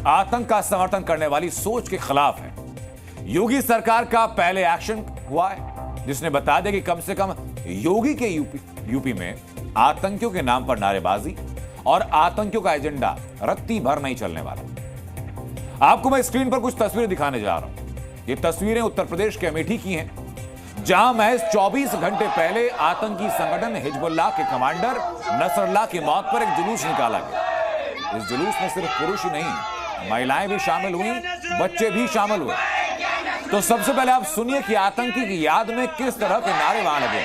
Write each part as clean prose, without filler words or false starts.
आतंक का समर्थन करने वाली सोच के खिलाफ है। योगी सरकार का पहले एक्शन हुआ है जिसने बता दिया कि कम से कम योगी के यूपी में आतंकियों के नाम पर नारेबाजी और आतंकियों का एजेंडा रत्ती भर नहीं चलने वाला। आपको मैं स्क्रीन पर कुछ तस्वीरें दिखाने जा रहा हूं। ये तस्वीरें उत्तर प्रदेश के अमेठी की हैं, जहां महज 24 घंटे पहले आतंकी संगठन हिजबुल्लाह के कमांडर नसरुल्लाह की मौत पर एक जुलूस निकाला गया। इस जुलूस में सिर्फ पुरुष ही नहीं, महिलाएं भी शामिल हुई, बच्चे भी शामिल हुए। तो सबसे पहले आप सुनिए कि आतंकी की याद में किस तरह के नारे वहां लगे।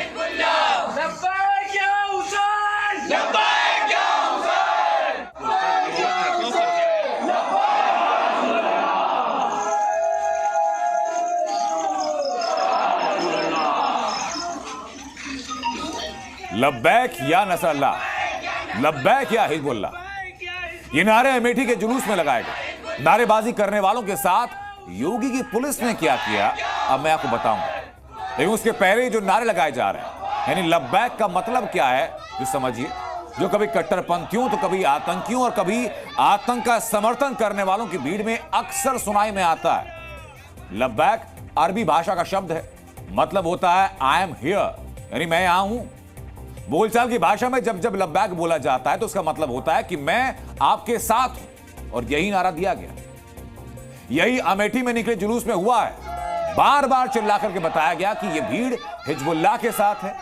लब्बैक या नसरुल्लाह, लब्बैक या हिजबुल्लाह, ये नारे अमेठी के जुलूस में लगाए गए। नारेबाजी करने वालों के साथ योगी की पुलिस ने क्या किया अब मैं आपको बताऊंगा, लेकिन उसके पहले जो नारे लगाए जा रहे हैं, यानी लब्बैक का मतलब क्या है जो समझिए, जो कभी कट्टरपंथियों तो कभी आतंकियों और कभी आतंक का समर्थन करने वालों की भीड़ में अक्सर सुनाई में आता है। लब्बैक अरबी भाषा का शब्द है, मतलब होता है आई एम हियर, यानी मैं यहां हूं। बोलचाल की भाषा में जब जब लब्बैक बोला जाता है तो उसका मतलब होता है कि मैं आपके साथ हूं, और यही नारा दिया गया। यही अमेठी में निकले जुलूस में हुआ है। बार बार चिल्ला करके बताया गया कि यह भीड़ हिजबुल्लाह के साथ है,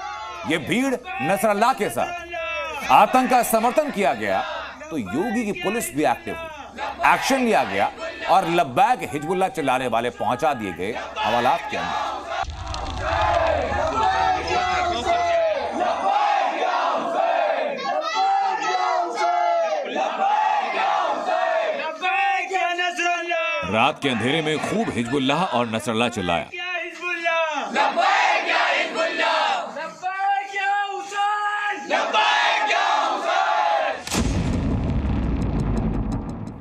यह भीड़ नसरुल्लाह के साथ। आतंक का समर्थन किया गया तो योगी की पुलिस भी एक्टिव हुई, एक्शन लिया गया और लब्बैक हिजबुल्लाह चिल्लाने वाले पहुंचा दिए गए हवालात के अंदर। रात के अंधेरे में खूब हिजबुल्लाह और नसरुल्लाह चिल्लाया।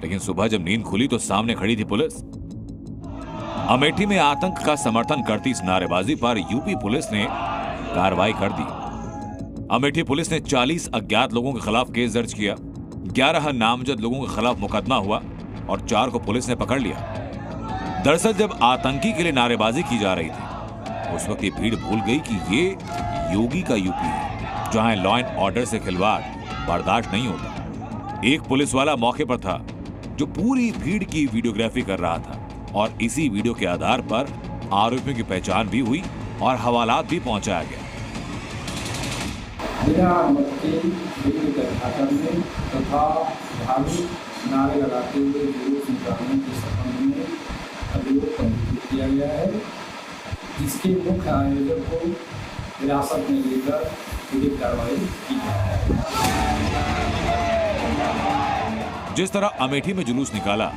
लेकिन सुबह जब नींद खुली तो सामने खड़ी थी पुलिस। अमेठी में आतंक का समर्थन करती इस नारेबाजी पर यूपी पुलिस ने कार्रवाई कर दी। अमेठी पुलिस ने 40 अज्ञात लोगों के खिलाफ केस दर्ज किया, 11 नामजद लोगों के खिलाफ मुकदमा हुआ और 4 को पुलिस ने पकड़ लिया। दरअसल जब आतंकी के लिए नारेबाजी की जा रही थी उस वक्त ये भीड़ भूल गई कि ये योगी का यूपी है, जहां लॉ एंड ऑर्डर से खिलवाड़ बर्दाश्त नहीं होता। एक पुलिस वाला मौके पर था जो पूरी भीड़ की वीडियोग्राफी कर रहा था, और इसी वीडियो के आधार पर आरोपियों की पहचान भी हुई और हवालात भी पहुंचाया गया। नारे लगाते हुए जुलूस निकालने के संबंध में अभियोग पंजीकृत किया गया है, जिसके मुख्य आयोजक को हिरासत में लेकर विधिक कार्रवाई की जाए। जिस तरह अमेठी में जुलूस निकाला,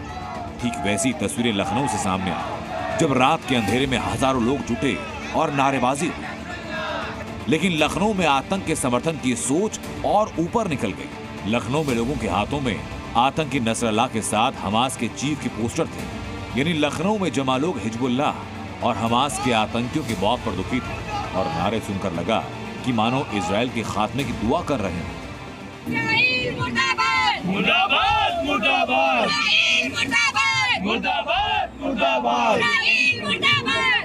ठीक वैसी तस्वीरें लखनऊ से सामने आई, जब रात के अंधेरे में हजारों लोग जुटे और नारेबाजी हुई। लेकिन लखनऊ में आतंक के समर्थन की सोच और ऊपर निकल गई। लखनऊ में लोगों के हाथों में आतंकी नसरुल्लाह के साथ हमास के चीफ के पोस्टर थे, यानी लखनऊ में जमा लोग हिजबुल्लाह और हमास के आतंकियों की मौत पर दुखी थे और नारे सुनकर लगा कि मानो इजराइल के खात्मे की दुआ कर रहे हैं। मुर्दाबाद मुर्दाबाद मुर्दाबाद मुर्दाबाद मुर्दाबाद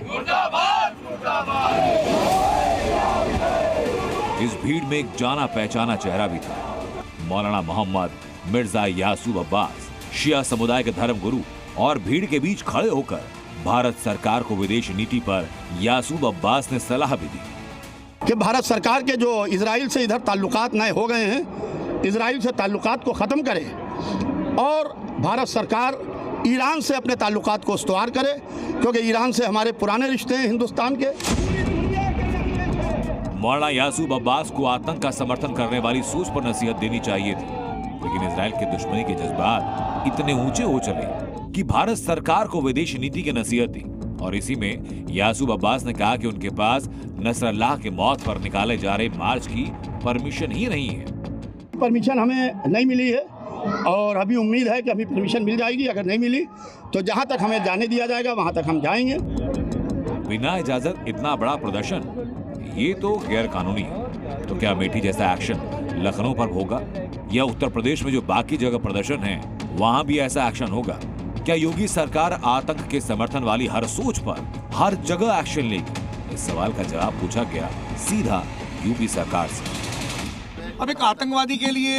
मुर्दाबाद मुर्दाबाद। इस भीड़ में एक जाना पहचाना चेहरा भी था, मौलाना मोहम्मद मिर्जा यासूब अब्बास, शिया समुदाय के धर्म गुरु, और भीड़ के बीच खड़े होकर भारत सरकार को विदेश नीति पर यासूब अब्बास ने सलाह भी दी कि भारत सरकार के जो इजराइल से इधर ताल्लुकात नए हो गए हैं, इजराइल से ताल्लुकात को ख़त्म करे और भारत सरकार ईरान से अपने ताल्लुकात को इस्तवार करे, क्योंकि ईरान से हमारे पुराने रिश्ते हैं हिंदुस्तान के। मौलाना यासूब अब्बास को आतंक का समर्थन करने वाली सोच पर नसीहत देनी चाहिए थी, लेकिन इजराइल के दुश्मनी के जज्बात इतने ऊंचे हो चले कि भारत सरकार को विदेशी नीति की नसीहत दी। और इसी में यासूब अब्बास ने कहा कि उनके पास नसरुल्लाह के मौत पर निकाले जा रहे मार्च की परमिशन ही नहीं है। परमिशन हमें नहीं मिली है और अभी उम्मीद है कि अभी परमिशन मिल जाएगी। अगर नहीं मिली तो जहां तक हमें जाने दिया जाएगा वहां तक हम जाएंगे। बिना इजाजत इतना बड़ा प्रदर्शन, ये तो गैर कानूनी है। तो क्या अमेठी जैसा एक्शन लखनऊ पर होगा या उत्तर प्रदेश में जो बाकी जगह प्रदर्शन है वहां भी ऐसा एक्शन होगा? क्या योगी सरकार आतंक के समर्थन वाली हर सोच पर हर जगह एक्शन लेगी? इस सवाल का जवाब पूछा गया सीधा यूपी सरकार से। अब एक आतंकवादी के लिए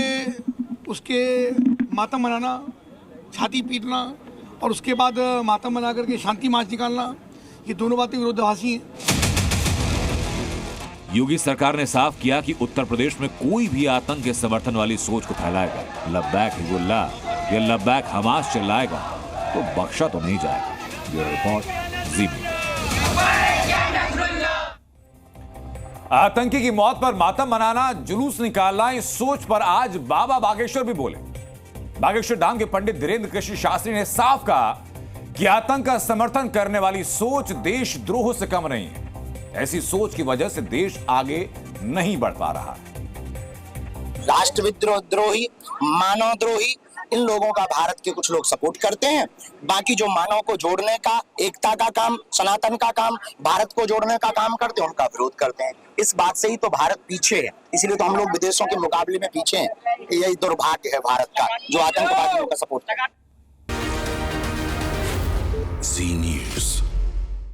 उसके मातम मनाना, छाती पीटना और उसके बाद मातम मना करके शांति मार्च निकालना, ये दोनों बातें विरोधाभासी हैं। योगी सरकार ने साफ किया कि उत्तर प्रदेश में कोई भी आतंक के समर्थन वाली सोच को फैलाएगा, लब्बैक हिजबुल्लाह या लब्बैक हमास चिल्लाएगा तो बख्शा तो नहीं जाएगा। ब्यूरो रिपोर्ट, जी मीडिया। आतंकी की मौत पर मातम मनाना, जुलूस निकालना, इस सोच पर आज बाबा बागेश्वर भी बोले। बागेश्वर धाम के पंडित धीरेन्द्र कृष्ण शास्त्री ने साफ कहा कि आतंक का समर्थन करने वाली सोच देशद्रोह से कम नहीं है। ऐसी सोच की वजह से देश आगे नहीं बढ़ पा रहा है। राष्ट्रद्रोही, मानवद्रोही, इन लोगों का भारत के कुछ लोग सपोर्ट करते हैं। बाकी जो मानव को जोड़ने का, एकता का काम, सनातन का काम, भारत को जोड़ने का काम करते हैं, उनका विरोध करते हैं। इस बात से ही तो भारत पीछे है, इसलिए तो हम लोग विदेशों के मुकाबले में पीछे हैं। यही दुर्भाग्य है भारत का, जो आतंकवादियों का सपोर्ट करता है।